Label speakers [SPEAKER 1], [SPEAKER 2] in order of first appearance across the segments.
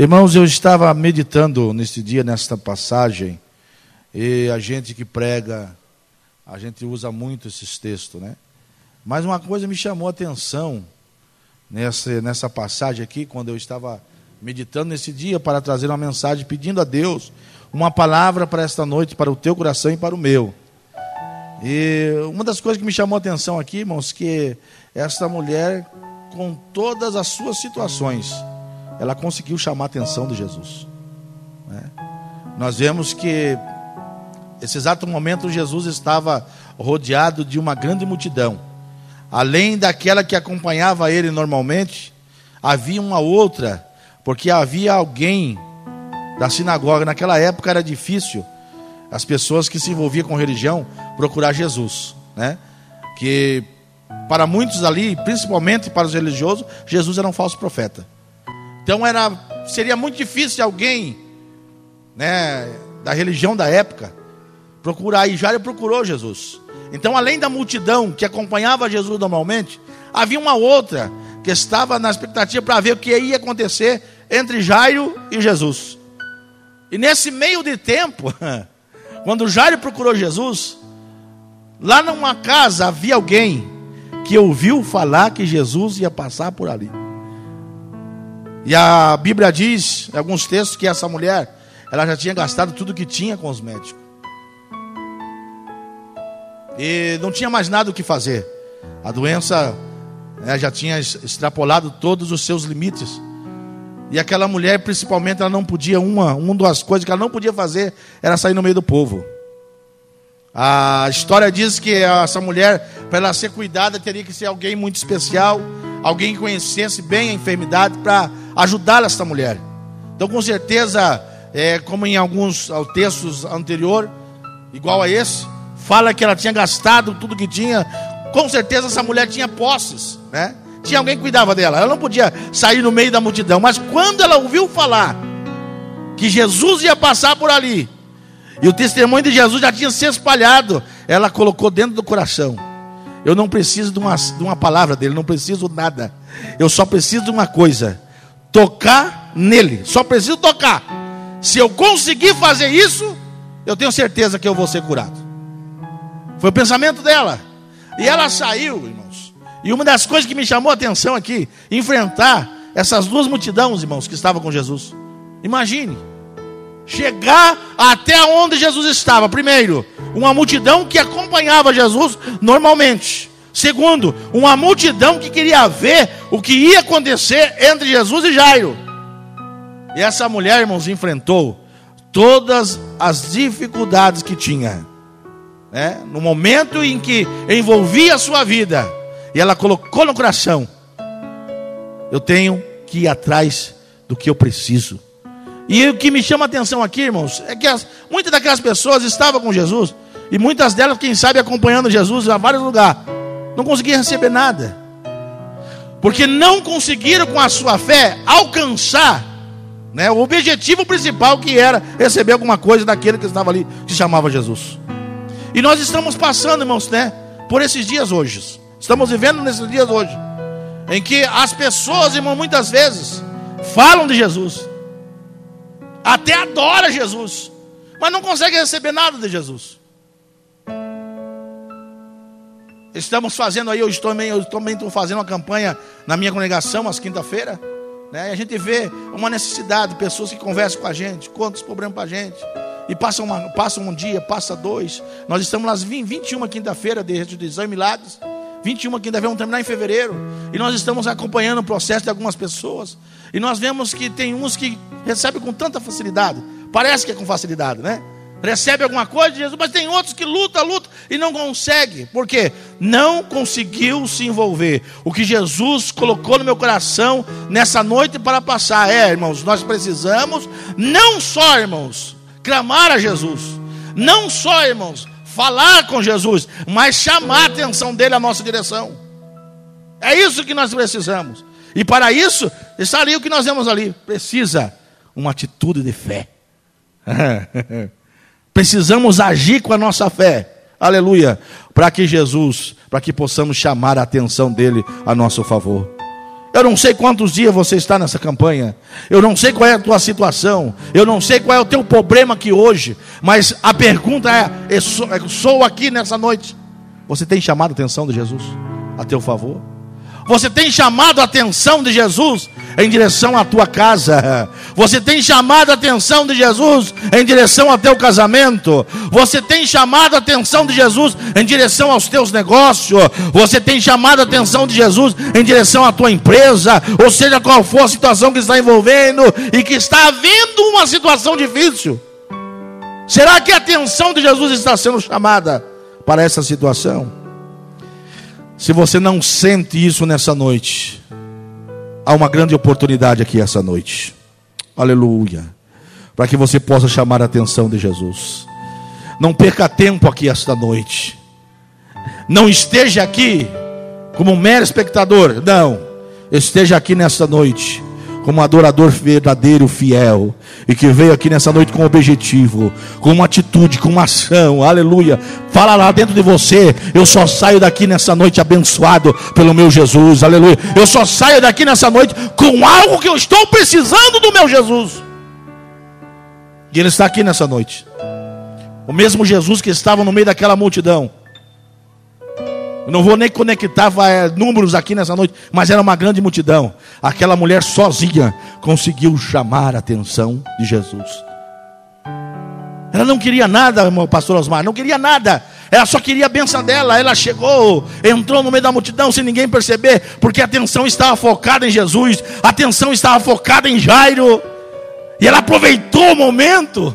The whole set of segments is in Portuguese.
[SPEAKER 1] Irmãos, eu estava meditando nesse dia, nesta passagem, e a gente que prega, a gente usa muito esses textos, né? Mas uma coisa me chamou a atenção nessa passagem aqui, quando eu estava meditando nesse dia para trazer uma mensagem, pedindo a Deus uma palavra para esta noite, para o teu coração e para o meu. E uma das coisas que me chamou a atenção aqui, irmãos, que esta mulher, com todas as suas situações, ela conseguiu chamar a atenção de Jesus, né? Nós vemos que esse exato momento Jesus estava rodeado de uma grande multidão. Além daquela que acompanhava ele normalmente, havia uma outra, porque havia alguém da sinagoga. Naquela época era difícil as pessoas que se envolviam com religião procurar Jesus, né? Que para muitos ali, principalmente para os religiosos, Jesus era um falso profeta. Então seria muito difícil alguém, né, da religião da época procurar. E Jairo procurou Jesus. Então, além da multidão que acompanhava Jesus normalmente, havia uma outra que estava na expectativa para ver o que ia acontecer entre Jairo e Jesus. E nesse meio de tempo, quando Jairo procurou Jesus, lá numa casa havia alguém que ouviu falar que Jesus ia passar por ali. E a Bíblia diz, em alguns textos, que essa mulher, ela já tinha gastado tudo que tinha com os médicos. E não tinha mais nada o que fazer. A doença, né, já tinha extrapolado todos os seus limites. E aquela mulher, principalmente, ela não podia, uma das coisas que ela não podia fazer era sair no meio do povo. A história diz que essa mulher, para ela ser cuidada, teria que ser alguém muito especial, alguém que conhecesse bem a enfermidade para ajudar essa mulher. Então, com certeza, como em alguns textos anteriores, igual a esse, fala que ela tinha gastado tudo que tinha. Com certeza essa mulher tinha posses, né? Tinha alguém que cuidava dela. Ela não podia sair no meio da multidão. Mas quando ela ouviu falar que Jesus ia passar por ali, e o testemunho de Jesus já tinha se espalhado, ela colocou dentro do coração: eu não preciso de uma palavra dele, não preciso nada. Eu só preciso de uma coisa: tocar nele. Só preciso tocar. Se eu conseguir fazer isso, eu tenho certeza que eu vou ser curado. Foi o pensamento dela. E ela saiu, irmãos. E uma das coisas que me chamou a atenção aqui, enfrentar essas duas multidões, irmãos, que estavam com Jesus. Imagine, chegar até onde Jesus estava. Primeiro, uma multidão que acompanhava Jesus normalmente. Segundo, uma multidão que queria ver o que ia acontecer entre Jesus e Jairo. E essa mulher, irmãos, enfrentou todas as dificuldades que tinha, né? No momento em que envolvia a sua vida, e ela colocou no coração: eu tenho que ir atrás do que eu preciso. E o que me chama a atenção aqui, irmãos, é que muitas daquelas pessoas estavam com Jesus, e muitas delas, quem sabe, acompanhando Jesus a vários lugares, não conseguiam receber nada, porque não conseguiram com a sua fé alcançar, né, o objetivo principal, que era receber alguma coisa daquele que estava ali, que se chamava Jesus. E nós estamos passando, irmãos, né, por esses dias hoje. Estamos vivendo nesses dias hoje, em que as pessoas, irmão, muitas vezes falam de Jesus, até adora Jesus, mas não consegue receber nada de Jesus. Estamos fazendo aí, eu também estou fazendo uma campanha na minha congregação, às quinta-feira, né? E a gente vê uma necessidade, pessoas que conversam com a gente, contam os problemas para a gente, e passa um dia, passa dois. Nós estamos nas 21 quinta-feira de restituição e milagres. 21 quinta-feira, vamos terminar em fevereiro. E nós estamos acompanhando o processo de algumas pessoas. E nós vemos que tem uns que recebem com tanta facilidade. Parece que é com facilidade, né? Recebe alguma coisa de Jesus, mas tem outros que luta e não consegue. Por quê? Não conseguiu se envolver. O que Jesus colocou no meu coração nessa noite para passar irmãos, nós precisamos não só, irmãos, clamar a Jesus, não só, irmãos, falar com Jesus, mas chamar a atenção dele à nossa direção. É isso que nós precisamos. E para isso, está ali o que nós vemos ali. Precisa uma atitude de fé. Precisamos agir com a nossa fé. Aleluia. Para que possamos chamar a atenção dele a nosso favor. Eu não sei quantos dias você está nessa campanha. Eu não sei qual é a tua situação. Eu não sei qual é o teu problema aqui hoje. Mas a pergunta é: eu sou aqui nessa noite. Você tem chamado a atenção de Jesus a teu favor? Você tem chamado a atenção de Jesus em direção à tua casa? Você tem chamado a atenção de Jesus em direção ao teu casamento? Você tem chamado a atenção de Jesus em direção aos teus negócios? Você tem chamado a atenção de Jesus em direção à tua empresa? Ou seja, qual for a situação que está envolvendo e que está havendo uma situação difícil, será que a atenção de Jesus está sendo chamada para essa situação? Se você não sente isso nessa noite, há uma grande oportunidade aqui essa noite. Aleluia. Para que você possa chamar a atenção de Jesus. Não perca tempo aqui esta noite. Não esteja aqui como um mero espectador. Não. Esteja aqui nesta noite como um adorador verdadeiro, fiel, e que veio aqui nessa noite com um objetivo, com uma atitude, com uma ação. Aleluia. Fala lá dentro de você: eu só saio daqui nessa noite abençoado pelo meu Jesus. Aleluia. Eu só saio daqui nessa noite com algo que eu estou precisando do meu Jesus. E Ele está aqui nessa noite. O mesmo Jesus que estava no meio daquela multidão. Eu não vou nem conectar números aqui nessa noite, mas era uma grande multidão. Aquela mulher sozinha conseguiu chamar a atenção de Jesus. Ela não queria nada, meu pastor Osmar, não queria nada. Ela só queria a bênção dela. Ela chegou, entrou no meio da multidão sem ninguém perceber, porque a atenção estava focada em Jesus, a atenção estava focada em Jairo. E ela aproveitou o momento,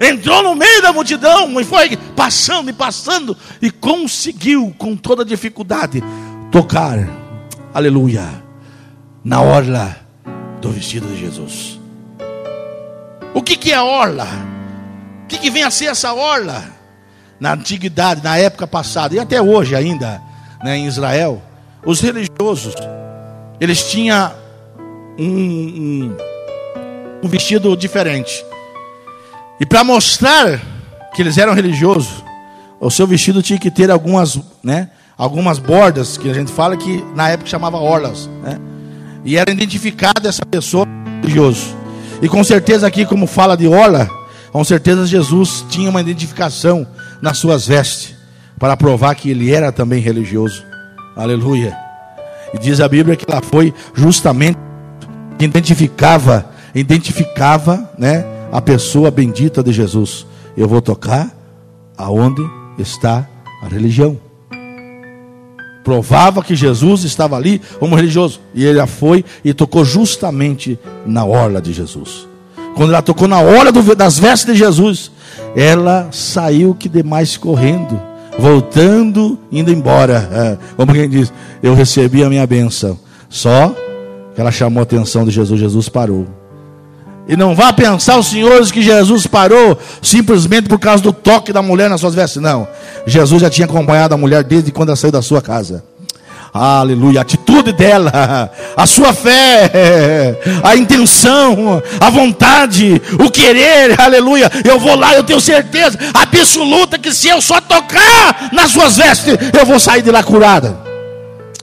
[SPEAKER 1] entrou no meio da multidão e foi passando e passando, e conseguiu com toda dificuldade tocar, aleluia, na orla do vestido de Jesus. O que é a orla? O que vem a ser essa orla? Na antiguidade, na época passada, e até hoje ainda, né, em Israel, os religiosos, eles tinham um vestido diferente. E para mostrar que eles eram religiosos, o seu vestido tinha que ter algumas bordas, que a gente fala que na época chamava orlas, né? E era identificada essa pessoa religioso. E com certeza aqui, como fala de orla, com certeza Jesus tinha uma identificação nas suas vestes, para provar que ele era também religioso. Aleluia. E diz a Bíblia que ela foi justamente que identificava, né, a pessoa bendita de Jesus. Eu vou tocar aonde está a religião. Provava que Jesus estava ali como religioso. E ele foi e tocou justamente na orla de Jesus. Quando ela tocou na orla das vestes de Jesus, ela saiu que demais correndo, voltando, indo embora. Como quem diz: eu recebi a minha bênção. Só que ela chamou a atenção de Jesus. Jesus parou. E não vá pensar os senhores que Jesus parou simplesmente por causa do toque da mulher nas suas vestes. Não. Jesus já tinha acompanhado a mulher desde quando ela saiu da sua casa. Aleluia. A atitude dela, a sua fé, a intenção, a vontade, o querer. Aleluia. Eu vou lá, eu tenho certeza absoluta que se eu só tocar nas suas vestes, eu vou sair de lá curada.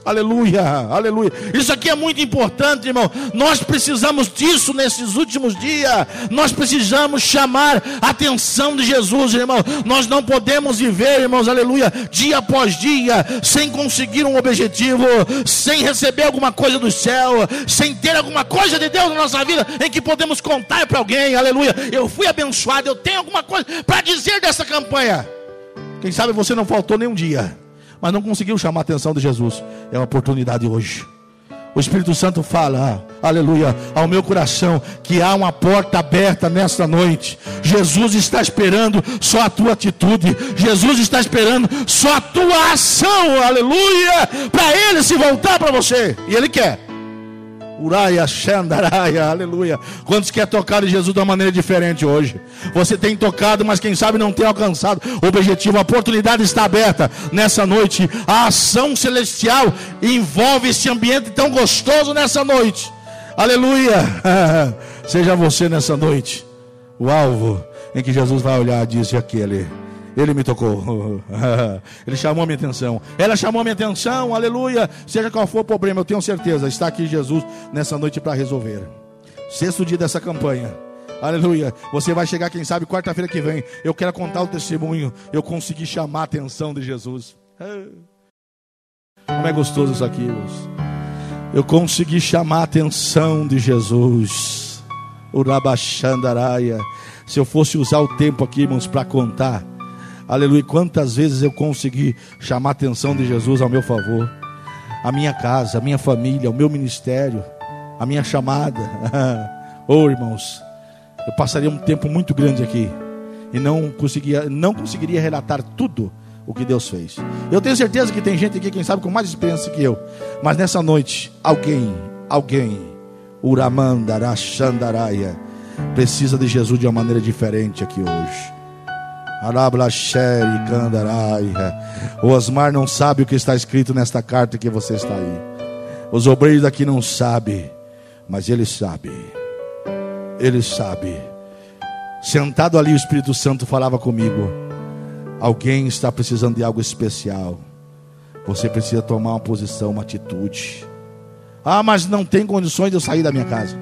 [SPEAKER 1] Aleluia, aleluia. Isso aqui é muito importante, irmão. Nós precisamos disso nesses últimos dias. Nós precisamos chamar a atenção de Jesus, irmão. Nós não podemos viver, irmãos, aleluia, dia após dia, sem conseguir um objetivo, sem receber alguma coisa do céu, sem ter alguma coisa de Deus na nossa vida, em que podemos contar para alguém, aleluia. Eu fui abençoado, eu tenho alguma coisa para dizer dessa campanha. Quem sabe você não faltou nenhum dia, mas não conseguiu chamar a atenção de Jesus. É uma oportunidade hoje. O Espírito Santo fala, aleluia, ao meu coração, que há uma porta aberta nesta noite. Jesus está esperando só a tua atitude. Jesus está esperando só a tua ação, aleluia, para Ele se voltar para você. E Ele quer. Uraia, Xandaraia, aleluia. Quantos quer tocar em Jesus de uma maneira diferente hoje? Você tem tocado, mas quem sabe não tem alcançado o objetivo. A oportunidade está aberta nessa noite. A ação celestial envolve esse ambiente tão gostoso nessa noite. Aleluia. Seja você nessa noite o alvo em que Jesus vai olhar e diz: aquele, Ele me tocou. Ele chamou a minha atenção. Ela chamou a minha atenção, aleluia. Seja qual for o problema, eu tenho certeza, está aqui Jesus nessa noite para resolver. 6º dia dessa campanha, aleluia. Você vai chegar, quem sabe, quarta-feira que vem. Eu quero contar o testemunho. Eu consegui chamar a atenção de Jesus. Como é gostoso isso aqui, irmãos. Eu consegui chamar a atenção de Jesus. Urabachandaraia. Se eu fosse usar o tempo aqui, irmãos, para contar, aleluia, quantas vezes eu consegui chamar a atenção de Jesus ao meu favor. A minha casa, a minha família, o meu ministério, a minha chamada. Oh, irmãos, eu passaria um tempo muito grande aqui e não conseguiria relatar tudo o que Deus fez. Eu tenho certeza que tem gente aqui, quem sabe, com mais experiência que eu. Mas nessa noite, alguém, Uramandarachandaraia, precisa de Jesus de uma maneira diferente aqui hoje. Arablacheri Candaraia. O Osmar não sabe o que está escrito nesta carta que você está aí. Os obreiros daqui não sabem, mas ele sabe. Ele sabe. Sentado ali, o Espírito Santo falava comigo. Alguém está precisando de algo especial. Você precisa tomar uma posição, uma atitude. Ah, mas não tem condições de eu sair da minha casa.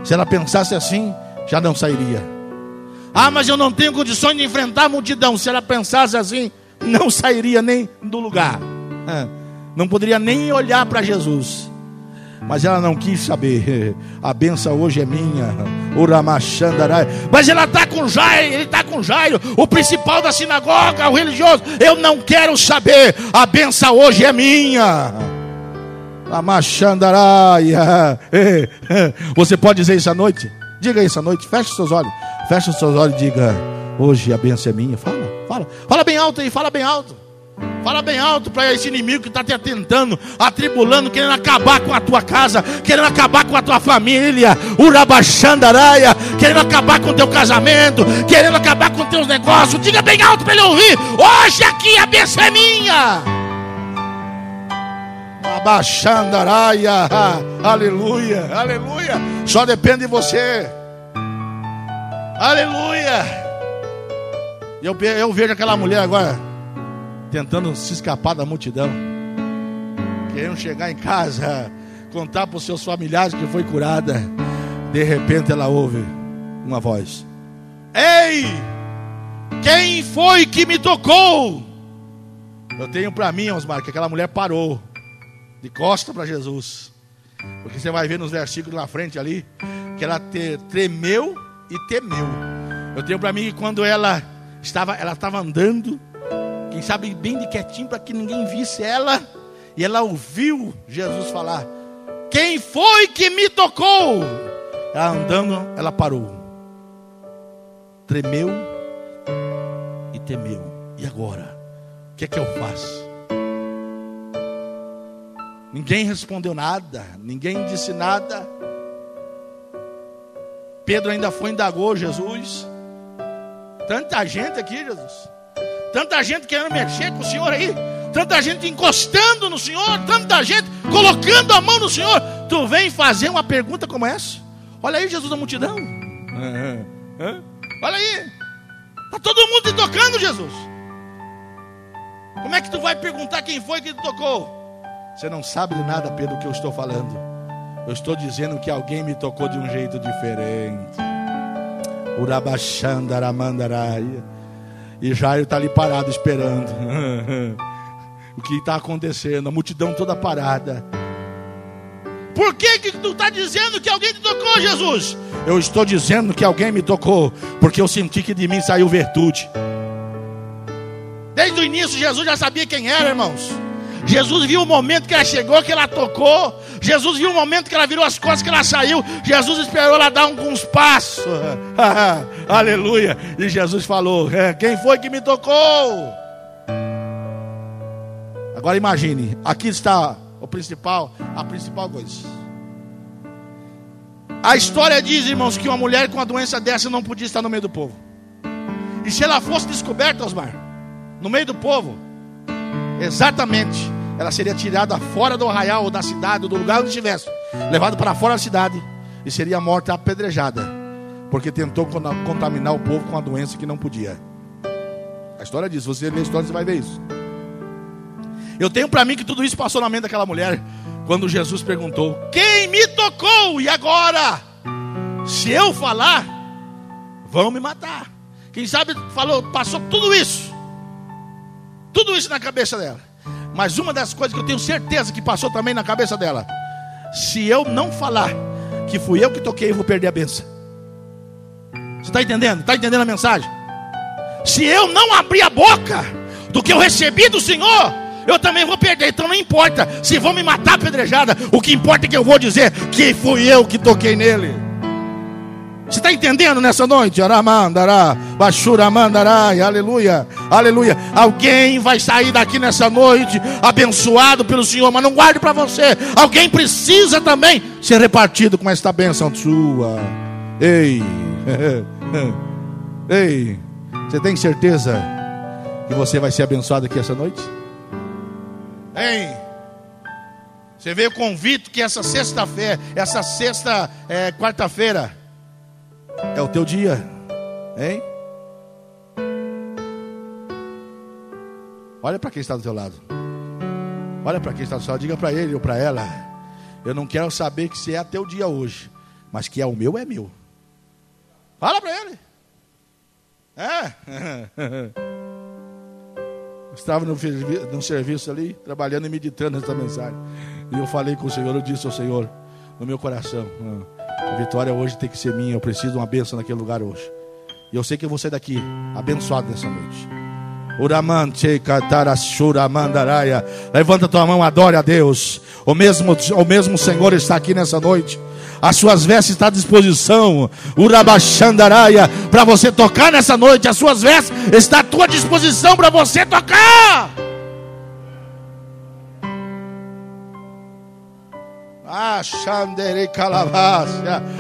[SPEAKER 1] Se ela pensasse assim, já não sairia. Ah, mas eu não tenho condições de enfrentar a multidão. Se ela pensasse assim, não sairia nem do lugar. Não poderia nem olhar para Jesus. Mas ela não quis saber. A benção hoje é minha. Mas ela está com Jairo. Ele está com Jairo, o principal da sinagoga, o religioso. Eu não quero saber. A benção hoje é minha. Você pode dizer isso à noite? Diga isso à noite. Feche os seus olhos. Feche os seus olhos e diga: hoje a benção é minha. Fala bem alto aí. Fala bem alto. Fala bem alto para esse inimigo que está te atentando, atribulando, querendo acabar com a tua casa, querendo acabar com a tua família, Urabachandaraia, querendo acabar com o teu casamento, querendo acabar com os teus negócios. Diga bem alto para ele ouvir: hoje aqui a bênção é minha. Urabachandaraia, aleluia, aleluia. Só depende de você. Aleluia. Eu vejo aquela mulher agora tentando se escapar da multidão, querendo chegar em casa, contar para os seus familiares que foi curada. De repente ela ouve uma voz: ei, quem foi que me tocou? Eu tenho para mim, Osmar, que aquela mulher parou de costa para Jesus, porque você vai ver nos versículos na frente ali que ela tremeu e temeu. Eu tenho para mim que quando ela estava andando, quem sabe bem de quietinho para que ninguém visse ela, e ela ouviu Jesus falar: quem foi que me tocou? Ela andando, ela parou, tremeu e temeu. E agora? O que é que eu faço? Ninguém respondeu nada, ninguém disse nada. Pedro ainda foi, indagou Jesus. Tanta gente aqui, Jesus. Tanta gente querendo mexer com o Senhor aí. Tanta gente encostando no Senhor. Tanta gente colocando a mão no Senhor. Tu vem fazer uma pergunta como essa? Olha aí, Jesus da multidão. Olha aí. Está todo mundo te tocando, Jesus. Como é que tu vai perguntar quem foi que te tocou? Você não sabe de nada, Pedro, do que eu estou falando. Eu estou dizendo que alguém me tocou de um jeito diferente. Urabachandaramandarai. E Jairo está ali parado esperando. O que está acontecendo? A multidão toda parada. Por que tu está dizendo que alguém te tocou, Jesus? Eu estou dizendo que alguém me tocou porque eu senti que de mim saiu virtude. Desde o início Jesus já sabia quem era, irmãos. Jesus viu o momento que ela chegou, que ela tocou. Jesus viu o momento que ela virou as costas, que ela saiu. Jesus esperou ela dar alguns passos. Aleluia. E Jesus falou: quem foi que me tocou? Agora imagine, aqui está a principal coisa. A história diz, irmãos, que uma mulher com uma doença dessa não podia estar no meio do povo. E se ela fosse descoberta, Osmar, no meio do povo, exatamente, ela seria tirada fora do arraial ou da cidade, ou do lugar onde estivesse, levada para fora da cidade, e seria morta apedrejada, porque tentou contaminar o povo com uma doença que não podia. A história diz, se você ler a história, você vai ver isso. Eu tenho para mim que tudo isso passou na mente daquela mulher, quando Jesus perguntou: quem me tocou? E agora? Se eu falar, vão me matar. Quem sabe passou tudo isso na cabeça dela. Mas uma das coisas que eu tenho certeza que passou também na cabeça dela: se eu não falar que fui eu que toquei, eu vou perder a bênção. Você está entendendo? Está entendendo a mensagem? Se eu não abrir a boca do que eu recebi do Senhor, eu também vou perder. Então não importa se vão me matar apedrejada, o que importa é que eu vou dizer que fui eu que toquei nele. Você está entendendo nessa noite? Aramandará, Bachuramandarai, aleluia, aleluia. Alguém vai sair daqui nessa noite abençoado pelo Senhor, mas não guarde para você. Alguém precisa também ser repartido com esta bênção sua. Ei, ei, você tem certeza que você vai ser abençoado aqui essa noite? Ei, você veio convite que essa sexta-feira, quarta-feira, é o teu dia, hein? Olha para quem está do teu lado. Olha para quem está do teu lado. Diga para ele ou para ela: eu não quero saber que se é teu dia hoje, mas que é o meu, é meu. Fala para ele. Eu estava no serviço ali, trabalhando e meditando nessa mensagem. E eu falei com o Senhor, eu disse ao Senhor, no meu coração: a vitória hoje tem que ser minha. Eu preciso de uma bênção naquele lugar hoje. E eu sei que eu vou sair daqui abençoado nessa noite. Levanta tua mão, adore a Deus. O mesmo Senhor está aqui nessa noite. As suas vestes estão à disposição. Urabachandaraia, para você tocar nessa noite. As suas vestes estão à tua disposição para você tocar.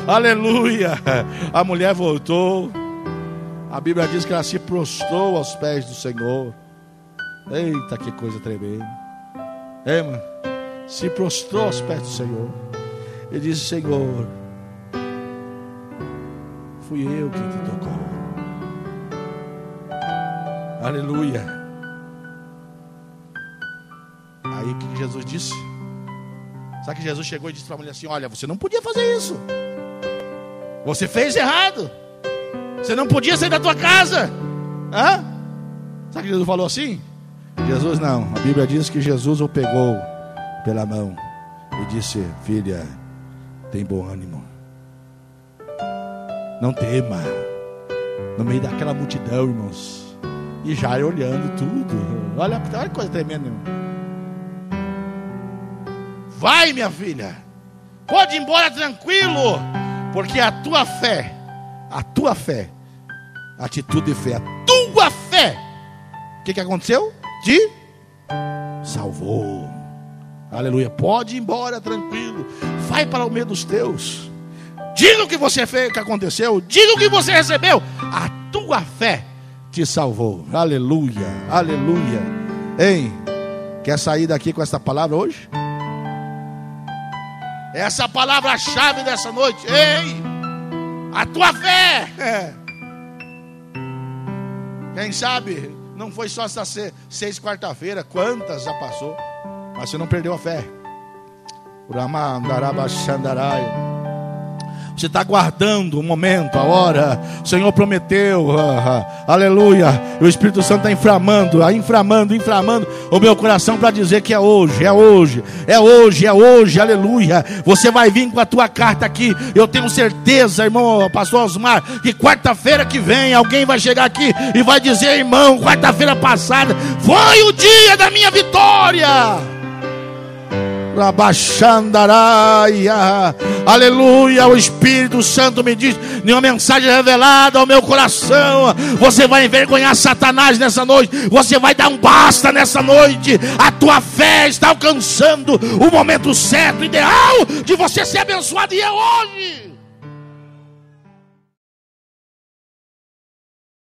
[SPEAKER 1] Aleluia. A mulher voltou. A Bíblia diz que ela se prostrou aos pés do Senhor. Eita, que coisa tremenda. Mano, se prostrou aos pés do Senhor. Ele disse: Senhor, fui eu quem te tocou. Aleluia. Aí o que Jesus disse? Sabe que Jesus chegou e disse para a mulher assim: olha, você não podia fazer isso. Você fez errado. Você não podia sair da tua casa. Sabe que Jesus falou assim? Jesus não. A Bíblia diz que Jesus o pegou pela mão e disse: filha, tem bom ânimo. Não tema. No meio daquela multidão, irmãos. E já olhando tudo. Olha que coisa tremenda, irmão. Vai, minha filha. Pode ir embora tranquilo. Porque a tua fé, atitude de fé, a tua fé, o que aconteceu? Te salvou. Aleluia. Pode ir embora tranquilo. Vai para o meio dos teus. Diga o que você fez, o que aconteceu. Diga o que você recebeu. A tua fé te salvou. Aleluia, aleluia. Ei, quer sair daqui com essa palavra hoje? Essa palavra é a chave dessa noite. Ei, a tua fé. Quem sabe não foi só essa quarta-feira, quantas já passou, mas você não perdeu a fé. Você está aguardando o momento, a hora. O Senhor prometeu, aleluia. O Espírito Santo está inflamando o meu coração para dizer que é hoje, aleluia. Você vai vir com a tua carta aqui. Eu tenho certeza, irmão, pastor Osmar, que quarta-feira que vem alguém vai chegar aqui e vai dizer: irmão, quarta-feira passada foi o dia da minha vitória. Aleluia. O Espírito Santo me diz, nenhuma mensagem revelada ao meu coração: você vai envergonhar Satanás nessa noite. Você vai dar um basta nessa noite. A tua fé está alcançando o momento certo, ideal de você ser abençoado, e é hoje.